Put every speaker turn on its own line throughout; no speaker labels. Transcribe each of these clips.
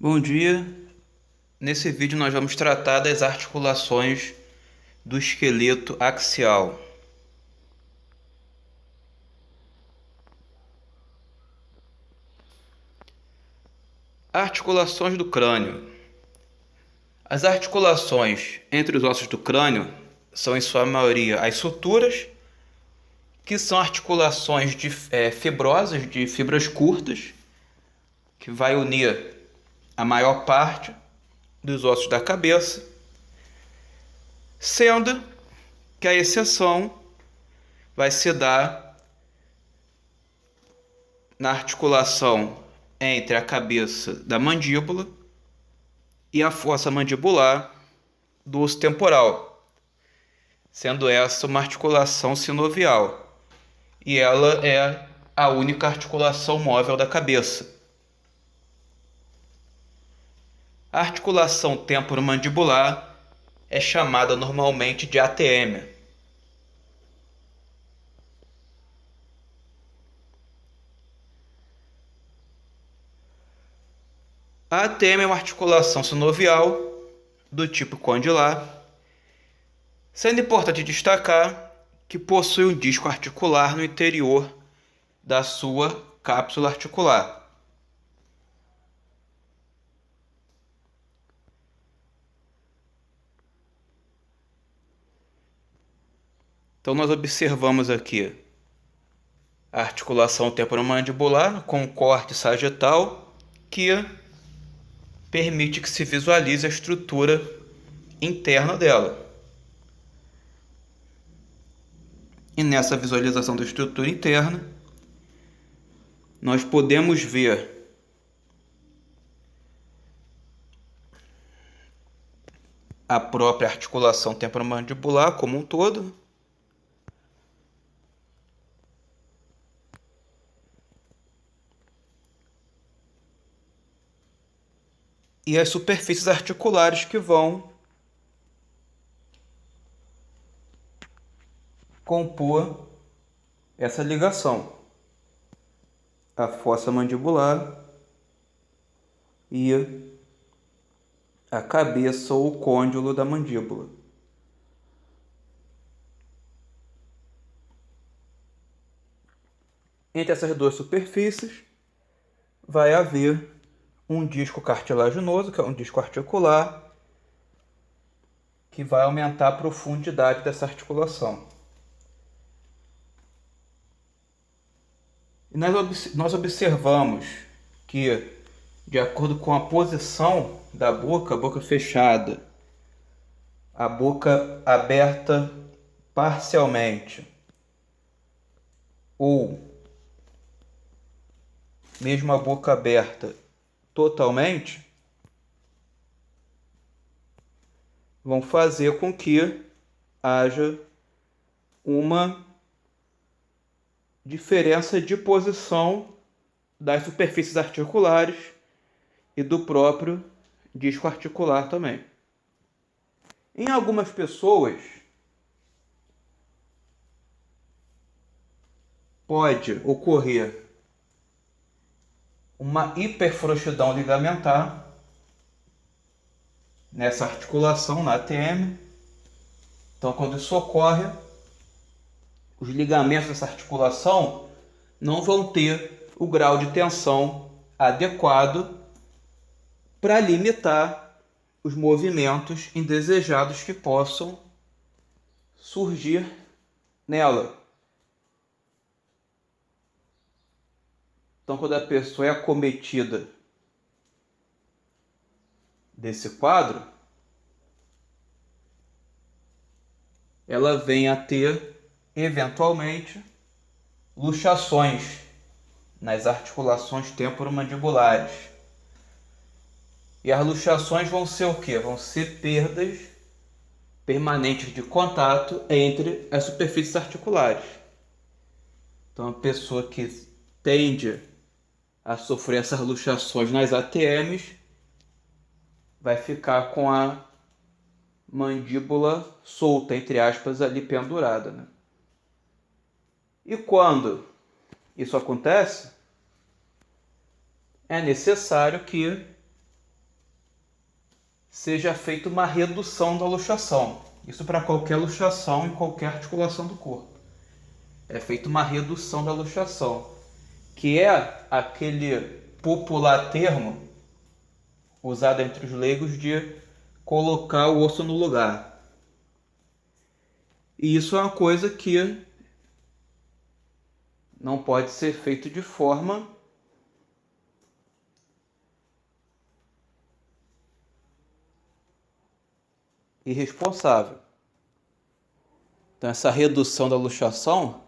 Bom dia. Nesse vídeo nós vamos tratar das articulações do esqueleto axial. Articulações do crânio. As articulações entre os ossos do crânio são em sua maioria as suturas, que são articulações fibrosas, de fibras curtas, que vai unir a maior parte dos ossos da cabeça, sendo que a exceção vai se dar na articulação entre a cabeça da mandíbula e a fossa mandibular do osso temporal, sendo essa uma articulação sinovial, e ela é a única articulação móvel da cabeça. A articulação temporomandibular é chamada normalmente de ATM. A ATM é uma articulação sinovial do tipo condilar, sendo importante destacar que possui um disco articular no interior da sua cápsula articular. Então nós observamos aqui a articulação temporomandibular com corte sagital, que permite que se visualize a estrutura interna dela. E nessa visualização da estrutura interna, nós podemos ver a própria articulação temporomandibular como um todo, e as superfícies articulares que vão compor essa ligação, a fossa mandibular e a cabeça ou o côndilo da mandíbula. Entre essas duas superfícies vai haver um disco cartilaginoso, que é um disco articular, que vai aumentar a profundidade dessa articulação. E nós observamos que, de acordo com a posição da boca, a boca fechada, a boca aberta parcialmente, ou mesmo a boca aberta totalmente, vão fazer com que haja uma diferença de posição das superfícies articulares e do próprio disco articular também. Em algumas pessoas, pode ocorrer uma hiperfrouxidão ligamentar nessa articulação, na ATM. Então, quando isso ocorre, os ligamentos dessa articulação não vão ter o grau de tensão adequado para limitar os movimentos indesejados que possam surgir nela. Então, quando a pessoa é acometida desse quadro, ela vem a ter, eventualmente, luxações nas articulações temporomandibulares. E as luxações vão ser o quê? Vão ser perdas permanentes de contato entre as superfícies articulares. Então, a pessoa que tende a sofrer essas luxações nas ATMs vai ficar com a mandíbula solta, entre aspas, ali pendurada, né? E quando isso acontece, é necessário que seja feita uma redução da luxação. Isso para qualquer luxação em qualquer articulação do corpo. É feita uma redução da luxação, que é aquele popular termo usado entre os leigos de colocar o osso no lugar. E isso é uma coisa que não pode ser feito de forma irresponsável. Então essa redução da luxação,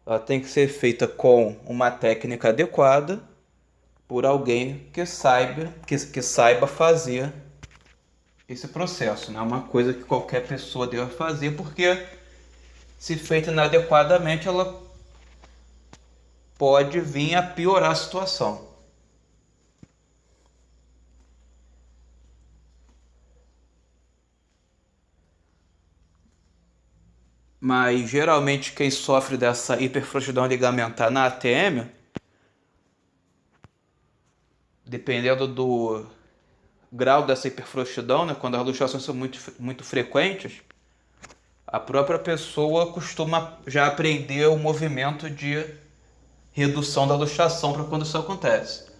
ela tem que ser feita com uma técnica adequada por alguém que saiba fazer esse processo. Não é uma coisa que qualquer pessoa deva fazer, porque se feita inadequadamente ela pode vir a piorar a situação. Mas geralmente quem sofre dessa hiperfrouxidão ligamentar na ATM, dependendo do grau dessa hiperfrouxidão, né, quando as luxações são muito frequentes, a própria pessoa costuma já aprender o movimento de redução da luxação para quando isso acontece.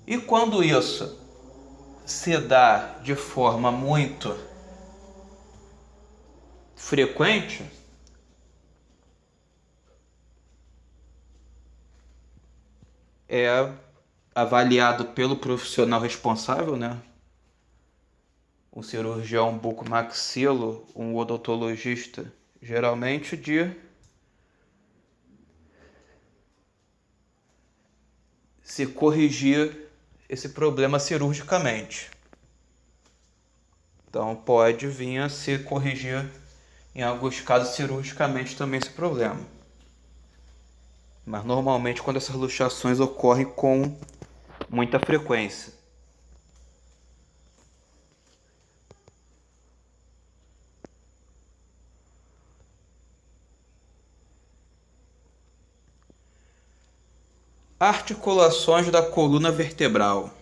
E quando isso se dá de forma muito frequente, é avaliado pelo profissional responsável, né? Um cirurgião bucomaxilo, um odontologista, geralmente de se corrigir esse problema cirurgicamente. Então pode vir a se corrigir, em alguns casos cirurgicamente, também esse problema. Mas normalmente quando essas luxações ocorrem com muita frequência. Articulações da coluna vertebral.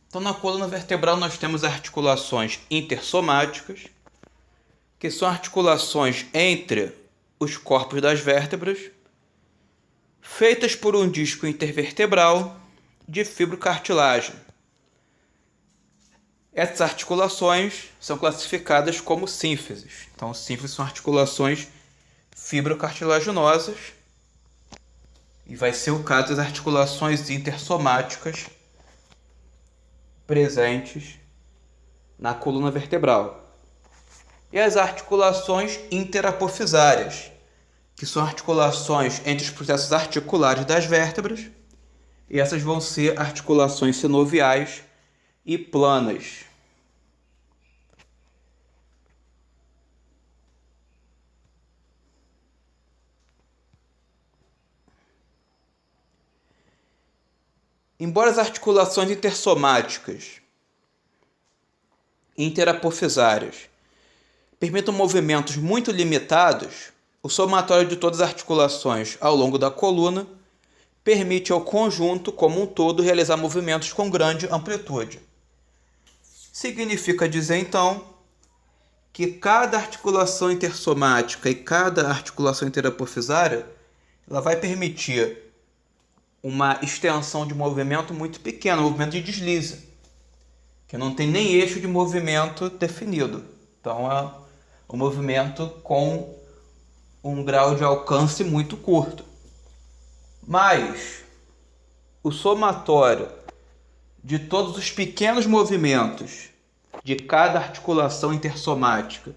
Então, na coluna vertebral nós temos articulações intersomáticas, que são articulações entre os corpos das vértebras, feitas por um disco intervertebral de fibrocartilagem. Essas articulações são classificadas como sínfises. Então, sínfises são articulações fibrocartilaginosas, e vai ser o caso das articulações intersomáticas presentes na coluna vertebral. E as articulações interapofisárias, que são articulações entre os processos articulares das vértebras, e essas vão ser articulações sinoviais e planas. Embora as articulações intersomáticas e interapofisárias permitam movimentos muito limitados, o somatório de todas as articulações ao longo da coluna permite ao conjunto como um todo realizar movimentos com grande amplitude. Significa dizer, então, que cada articulação intersomática e cada articulação interapofisária ela vai permitir uma extensão de movimento muito pequena, um movimento de deslize, que não tem nem eixo de movimento definido. Então é um movimento com um grau de alcance muito curto. Mas o somatório de todos os pequenos movimentos de cada articulação intersomática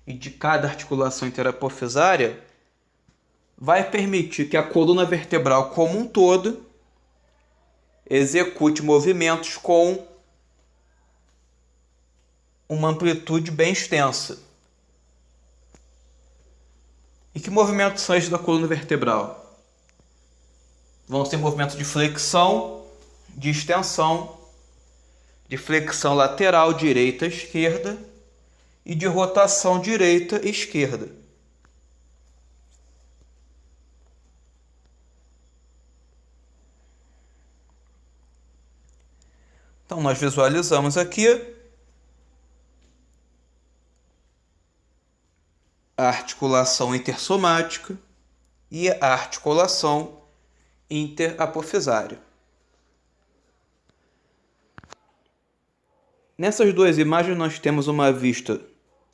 e de cada articulação interapofisária vai permitir que a coluna vertebral como um todo execute movimentos com uma amplitude bem extensa. E que movimentos são esses da coluna vertebral? Vão ser movimentos de flexão, de extensão, de flexão lateral direita e esquerda e de rotação direita e esquerda. Então, nós visualizamos aqui a articulação intersomática e a articulação interapofisária. Nessas duas imagens nós temos uma vista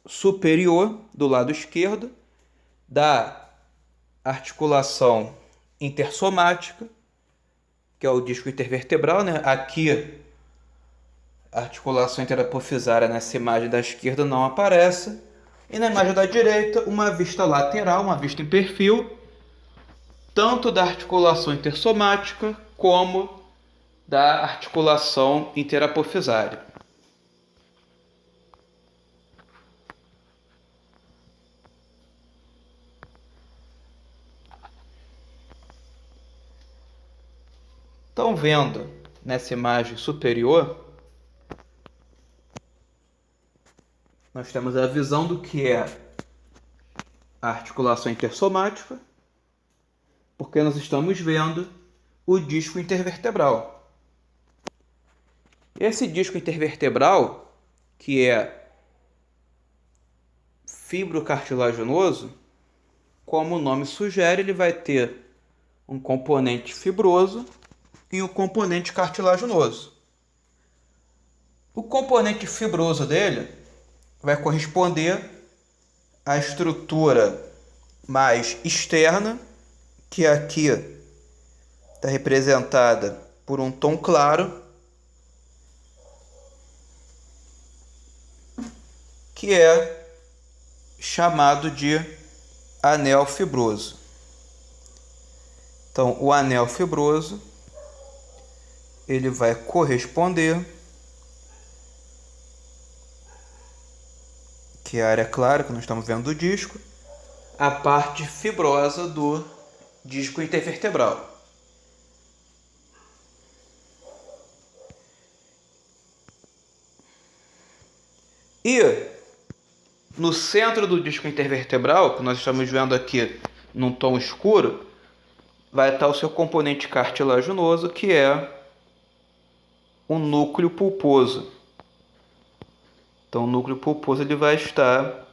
superior do lado esquerdo da articulação intersomática, que é o disco intervertebral, né? Aqui a articulação interapofisária nessa imagem da esquerda não aparece. E na imagem da direita, uma vista lateral, uma vista em perfil, tanto da articulação intersomática como da articulação interapofisária. Estão vendo nessa imagem superior, nós temos a visão do que é a articulação intersomática, porque nós estamos vendo o disco intervertebral. Esse disco intervertebral, que é fibrocartilaginoso, como o nome sugere, ele vai ter um componente fibroso e um componente cartilaginoso. O componente fibroso dele vai corresponder à estrutura mais externa, que aqui está representada por um tom claro, que é chamado de anel fibroso. Então, o anel fibroso ele vai corresponder, que é a área clara que nós estamos vendo do disco, à parte fibrosa do disco intervertebral. E no centro do disco intervertebral, que nós estamos vendo aqui num tom escuro, vai estar o seu componente cartilaginoso, que é o núcleo pulposo. Então, o núcleo pulposo ele vai estar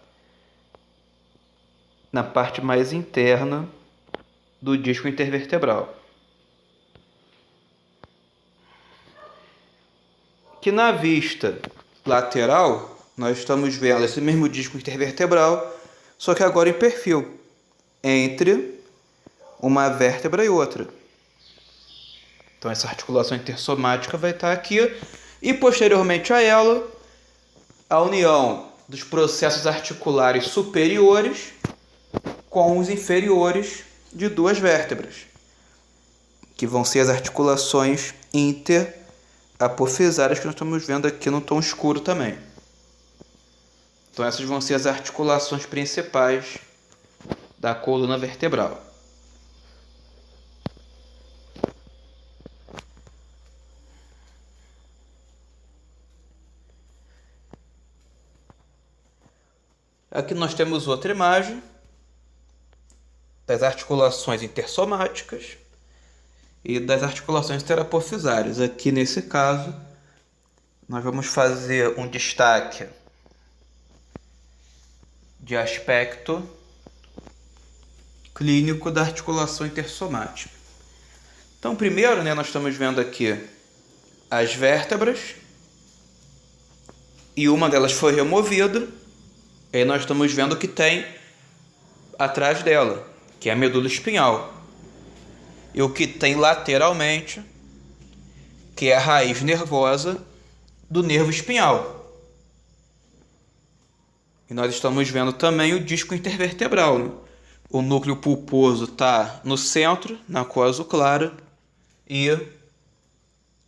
na parte mais interna do disco intervertebral. Que na vista lateral, nós estamos vendo esse mesmo disco intervertebral, só que agora em perfil, entre uma vértebra e outra. Então, essa articulação intersomática vai estar aqui, e posteriormente a ela, a união dos processos articulares superiores com os inferiores de duas vértebras, que vão ser as articulações interapofisárias que nós estamos vendo aqui no tom escuro também. Então, essas vão ser as articulações principais da coluna vertebral. Aqui nós temos outra imagem das articulações intersomáticas e das articulações interapofisárias. Aqui nesse caso, nós vamos fazer um destaque de aspecto clínico da articulação intersomática. Então, primeiro, nós estamos vendo aqui as vértebras e uma delas foi removida. E aí nós estamos vendo o que tem atrás dela, que é a medula espinhal. E o que tem lateralmente, que é a raiz nervosa do nervo espinhal. E nós estamos vendo também o disco intervertebral, né? O núcleo pulposo está no centro, na cor azul clara, e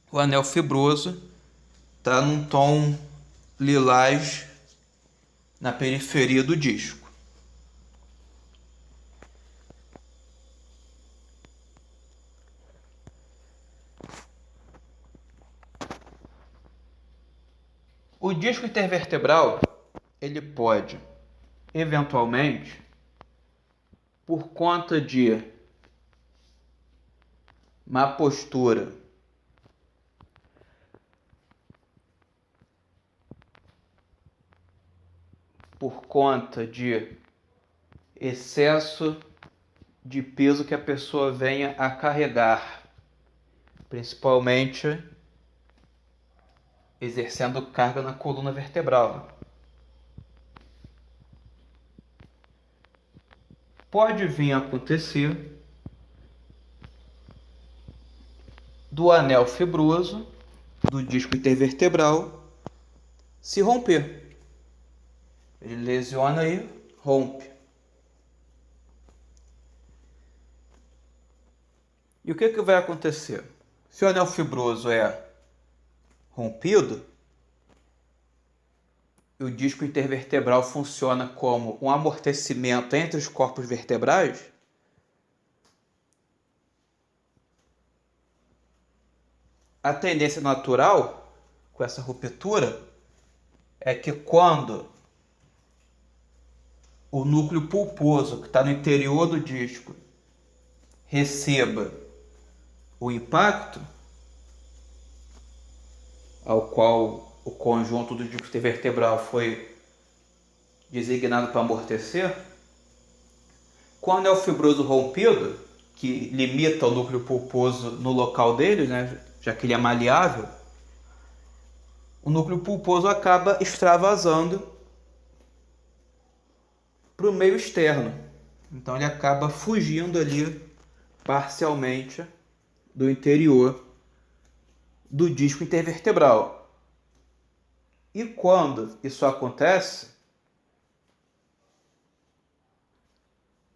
o anel fibroso está num tom lilás na periferia do disco. O disco intervertebral, ele pode, eventualmente, por conta de má postura por conta de excesso de peso que a pessoa venha a carregar, principalmente exercendo carga na coluna vertebral. Pode vir a acontecer do anel fibroso do disco intervertebral se romper. Ele lesiona e rompe. E o que vai acontecer? Se o anel fibroso é rompido, o disco intervertebral funciona como um amortecimento entre os corpos vertebrais, a tendência natural com essa ruptura é que quando o núcleo pulposo que está no interior do disco receba o impacto, ao qual o conjunto do disco intervertebral foi designado para amortecer, com o anel fibroso rompido, que limita o núcleo pulposo no local dele, né, já que ele é maleável, o núcleo pulposo acaba extravasando para o meio externo. Então ele acaba fugindo ali parcialmente do interior do disco intervertebral. E quando isso acontece,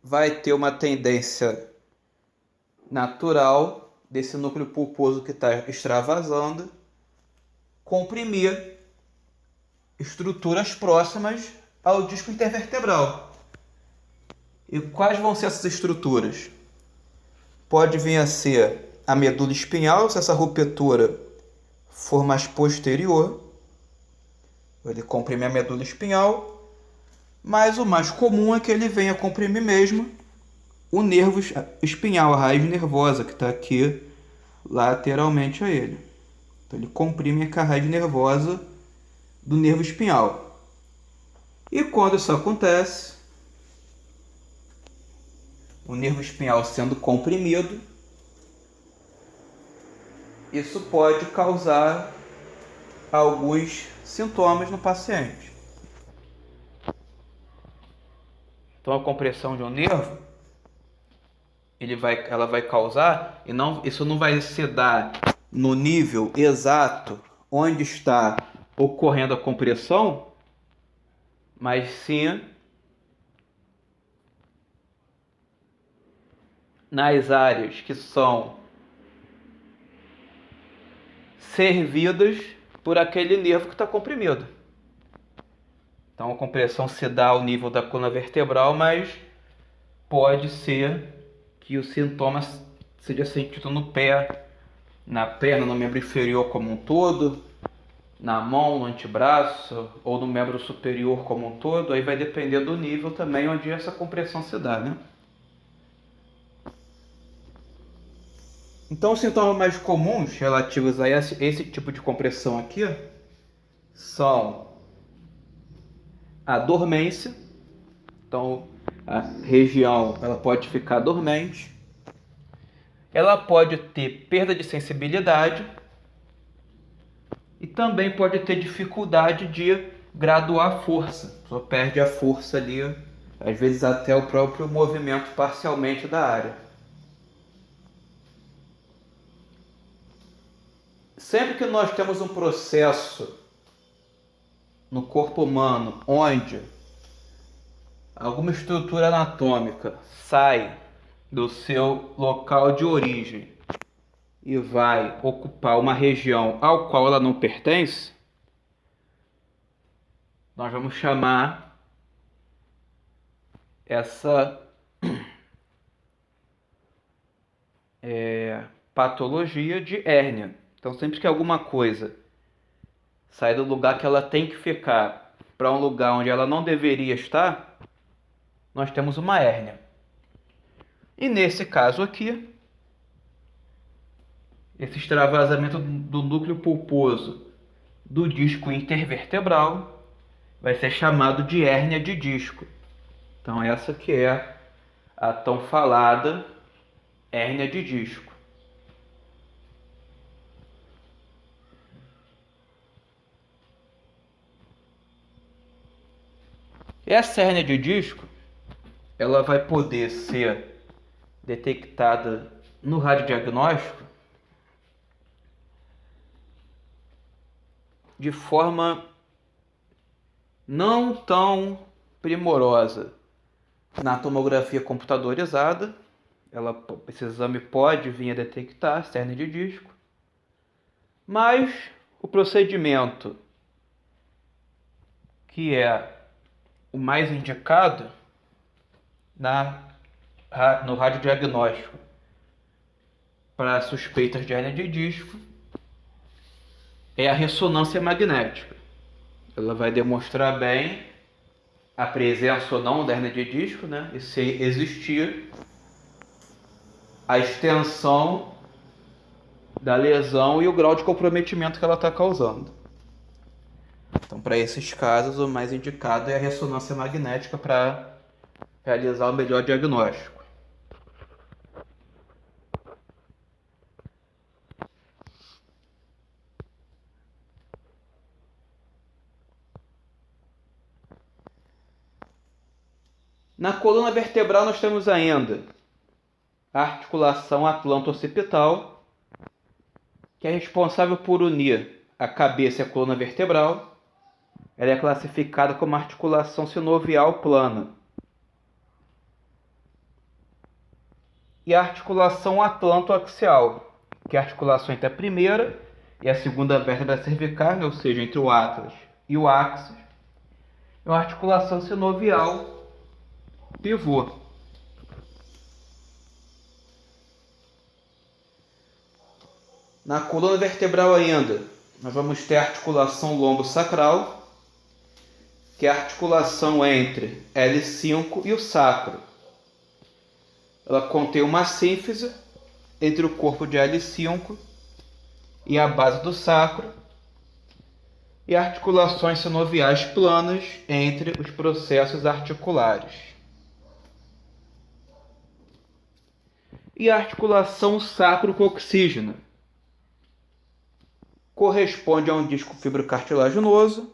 vai ter uma tendência natural desse núcleo pulposo que está extravasando comprimir estruturas próximas ao disco intervertebral. E quais vão ser essas estruturas? Pode vir a ser a medula espinhal, se essa ruptura for mais posterior, ele comprime a medula espinhal, mas o mais comum é que ele venha comprimir mesmo o nervo espinhal, a raiz nervosa que está aqui lateralmente a ele. Então ele comprime a raiz nervosa do nervo espinhal. E quando isso acontece, o nervo espinhal sendo comprimido, isso pode causar alguns sintomas no paciente. Então a compressão de um nervo, ela vai causar, e isso não vai se dar no nível exato onde está ocorrendo a compressão, mas sim nas áreas que são servidas por aquele nervo que está comprimido. Então a compressão se dá ao nível da coluna vertebral, mas pode ser que o sintoma seja sentido no pé, na perna, no membro inferior como um todo, na mão, no antebraço ou no membro superior como um todo. Aí vai depender do nível também onde essa compressão se dá, né? Então os sintomas mais comuns relativos a esse tipo de compressão aqui são a dormência. Então a região ela pode ficar dormente, ela pode ter perda de sensibilidade e também pode ter dificuldade de graduar a força. A pessoa perde a força ali, às vezes até o próprio movimento parcialmente da área. Sempre que nós temos um processo no corpo humano onde alguma estrutura anatômica sai do seu local de origem e vai ocupar uma região ao qual ela não pertence, nós vamos chamar essa patologia de hérnia. Então, sempre que alguma coisa sai do lugar que ela tem que ficar para um lugar onde ela não deveria estar, nós temos uma hérnia. E nesse caso aqui, esse extravasamento do núcleo pulposo do disco intervertebral vai ser chamado de hérnia de disco. Então essa que é a tão falada hérnia de disco. Essa hérnia de disco, ela vai poder ser detectada no radiodiagnóstico de forma não tão primorosa. Na tomografia computadorizada, esse exame pode vir a detectar hérnia de disco, mas o procedimento que é o mais indicado no radiodiagnóstico para suspeitas de hérnia de disco é a ressonância magnética. Ela vai demonstrar bem a presença ou não da hérnia de disco, né? E se existir, a extensão da lesão e o grau de comprometimento que ela está causando. Então, para esses casos, o mais indicado é a ressonância magnética para realizar o melhor diagnóstico. Na coluna vertebral nós temos ainda a articulação atlanto-occipital, que é responsável por unir a cabeça e a coluna vertebral. Ela é classificada como articulação sinovial plana. E a articulação atlanto-axial, que é a articulação entre a primeira e a segunda vértebra cervical, ou seja, entre o atlas e o áxis. É uma articulação sinovial pivô. Na coluna vertebral ainda, nós vamos ter a articulação lombo-sacral, que é a articulação entre L5 e o sacro. Ela contém uma sínfise entre o corpo de L5 e a base do sacro, e articulações sinoviais planas entre os processos articulares. E a articulação sacro-coxígena corresponde a um disco fibrocartilaginoso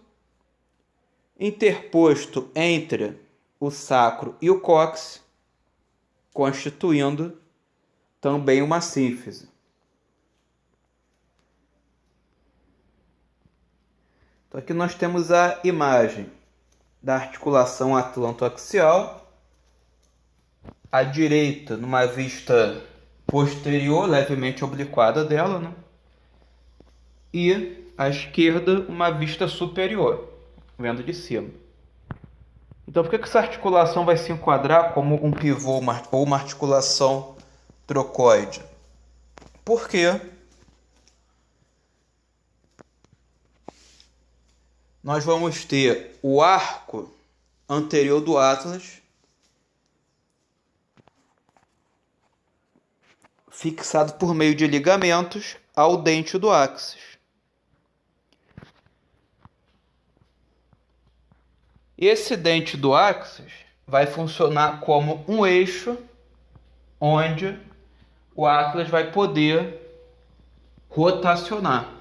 interposto entre o sacro e o cóccix, constituindo também uma sínfise. Então aqui nós temos a imagem da articulação atlanto-axial, à direita numa vista posterior, levemente obliquada dela, né? E à esquerda uma vista superior, vendo de cima. Então por que essa articulação vai se enquadrar como um pivô ou uma articulação trocoide? Porque nós vamos ter o arco anterior do atlas fixado por meio de ligamentos ao dente do áxis. E esse dente do áxis vai funcionar como um eixo onde o atlas vai poder rotacionar.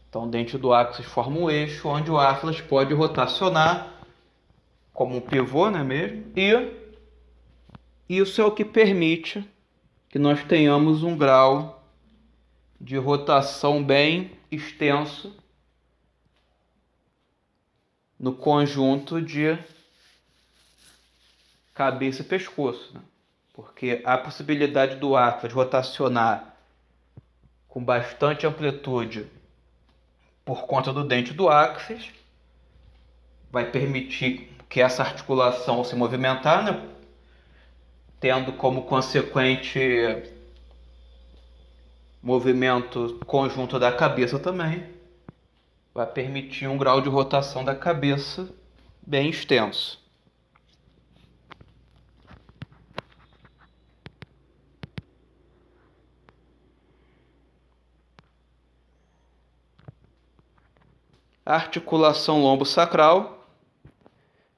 Então, o dente do áxis forma um eixo onde o atlas pode rotacionar como um pivô, não é mesmo? E isso é o que permite que nós tenhamos um grau de rotação bem extenso no conjunto de cabeça e pescoço, né? Porque a possibilidade do atlas rotacionar com bastante amplitude por conta do dente do áxis vai permitir que essa articulação se movimentar, né? Tendo como consequente movimento conjunto da cabeça também, vai permitir um grau de rotação da cabeça bem extenso. A articulação lombo-sacral,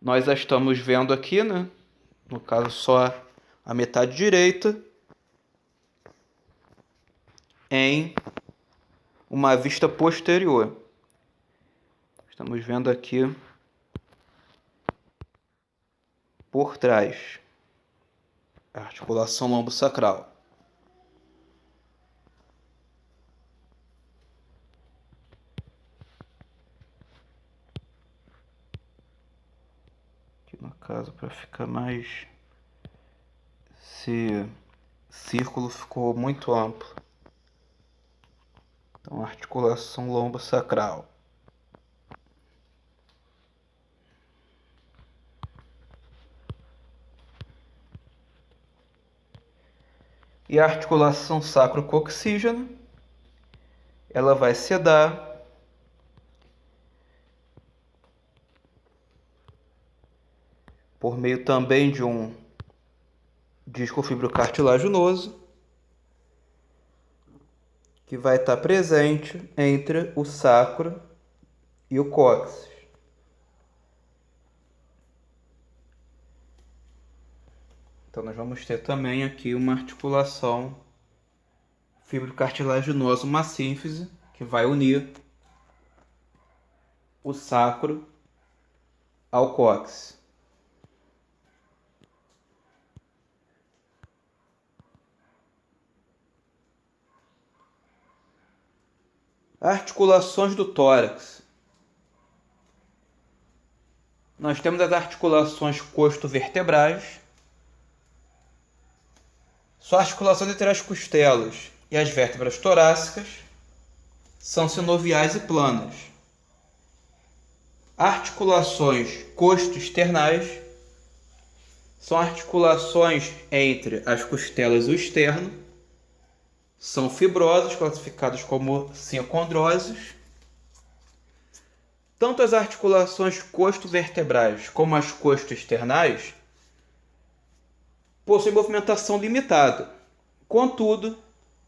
nós a estamos vendo aqui, né? No caso, só a metade direita, em uma vista posterior. Estamos vendo aqui por trás a articulação lombo-sacral. Aqui no caso, para ficar mais... Esse círculo ficou muito amplo. Então, articulação lombo-sacral. E a articulação sacro-coxígena, ela vai se dar por meio também de um disco fibrocartilaginoso, que vai estar presente entre o sacro e o cóccix. Então, nós vamos ter também aqui uma articulação fibrocartilaginosa, uma sínfise, que vai unir o sacro ao cóccix. Articulações do tórax. Nós temos as articulações costo-vertebrais. Só a articulação entre as costelas e as vértebras torácicas são sinoviais e planas. Articulações costo-externais são articulações entre as costelas e o externo. São fibrosas, classificadas como sincondroses. Tanto as articulações costo-vertebrais como as costo-externais possuem movimentação limitada. Contudo,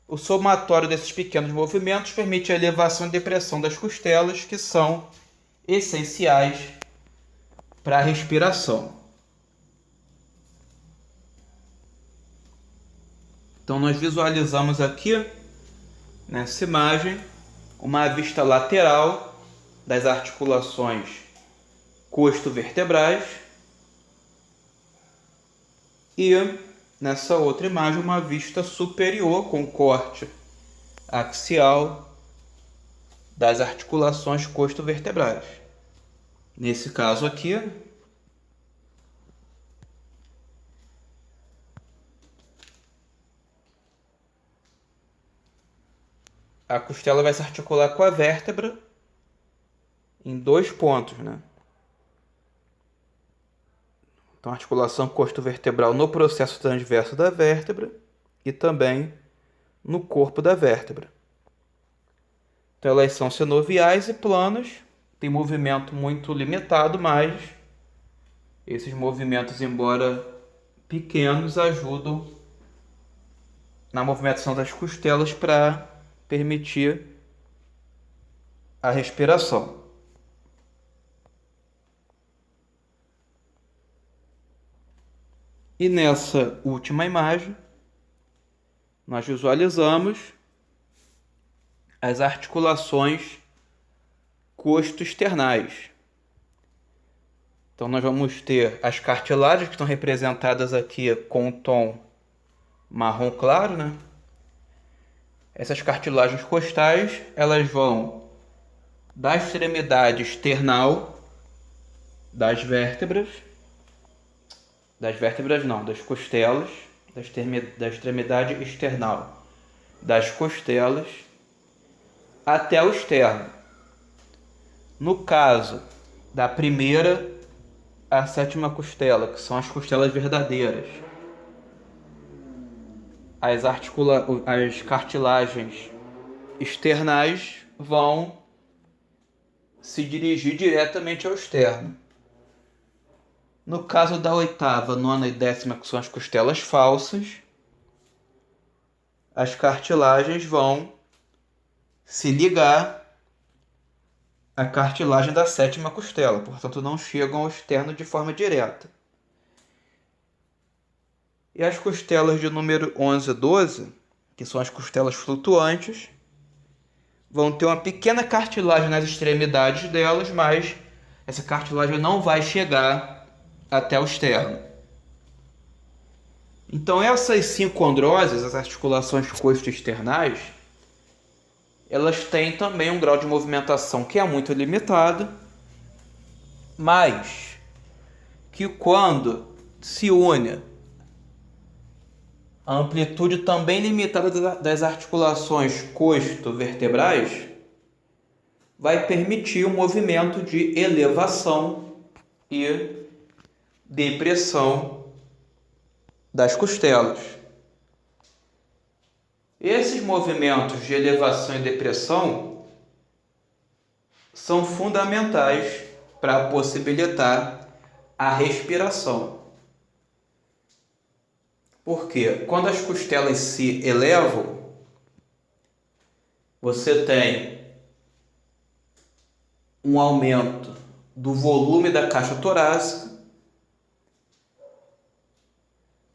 o somatório desses pequenos movimentos permite a elevação e depressão das costelas, que são essenciais para a respiração. Então, nós visualizamos aqui, nessa imagem, uma vista lateral das articulações costo-vertebrais e, nessa outra imagem, uma vista superior com corte axial das articulações costo-vertebrais. Nesse caso aqui, a costela vai se articular com a vértebra em dois pontos, né? Então, articulação costo-vertebral no processo transverso da vértebra e também no corpo da vértebra. Então, elas são sinoviais e planas, tem movimento muito limitado, mas esses movimentos, embora pequenos, ajudam na movimentação das costelas para permitir a respiração. E nessa última imagem, nós visualizamos as articulações costo-externais. Então, nós vamos ter as cartilagens, que estão representadas aqui com o tom marrom claro, né? Essas cartilagens costais, elas vão da extremidade external das vértebras não, das costelas, da extremidade external das costelas até o externo. No caso da primeira à sétima costela, que são as costelas verdadeiras, as cartilagens externais vão se dirigir diretamente ao externo. No caso da oitava, nona e décima, que são as costelas falsas, as cartilagens vão se ligar a cartilagem da sétima costela, portanto não chegam ao externo de forma direta. E as costelas de número 11 a 12, que são as costelas flutuantes, vão ter uma pequena cartilagem nas extremidades delas, mas essa cartilagem não vai chegar até o externo. Então essas sincondroses, as articulações costo-externais, elas têm também um grau de movimentação que é muito limitado, mas que quando se une a amplitude também limitada das articulações costo-vertebrais, vai permitir o movimento de elevação e depressão das costelas. Esses movimentos de elevação e depressão são fundamentais para possibilitar a respiração. Porque quando as costelas se elevam, você tem um aumento do volume da caixa torácica,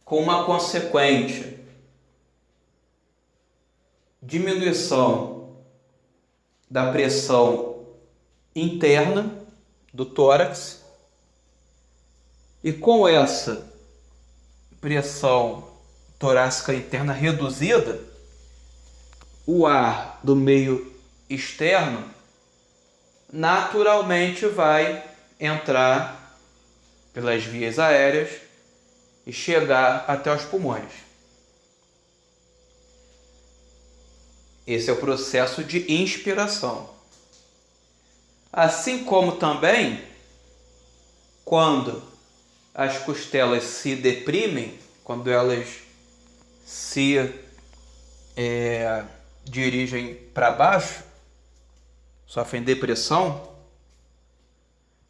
com uma consequente diminuição da pressão interna do tórax, e com essa pressão torácica interna reduzida, o ar do meio externo naturalmente vai entrar pelas vias aéreas e chegar até os pulmões. Esse é o processo de inspiração. Assim como também, quando as costelas se deprimem, quando elas se dirigem para baixo, sofrem depressão,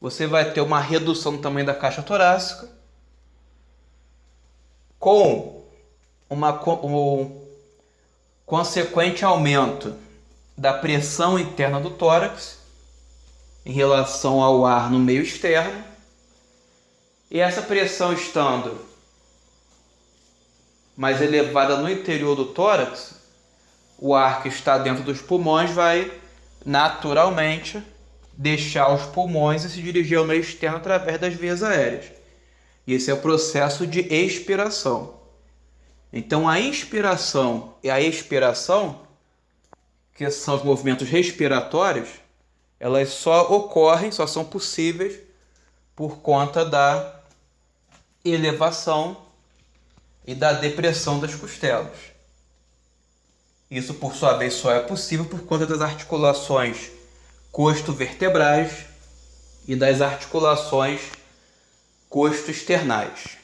você vai ter uma redução do tamanho da caixa torácica, com um consequente aumento da pressão interna do tórax em relação ao ar no meio externo, e essa pressão estando mais elevada no interior do tórax, o ar que está dentro dos pulmões vai naturalmente deixar os pulmões e se dirigir ao meio externo através das vias aéreas. E esse é o processo de expiração. Então a inspiração e a expiração, que são os movimentos respiratórios, elas só são possíveis por conta da elevação e da depressão das costelas. Isso, por sua vez, só é possível por conta das articulações costo-vertebrais e das articulações costo-externais.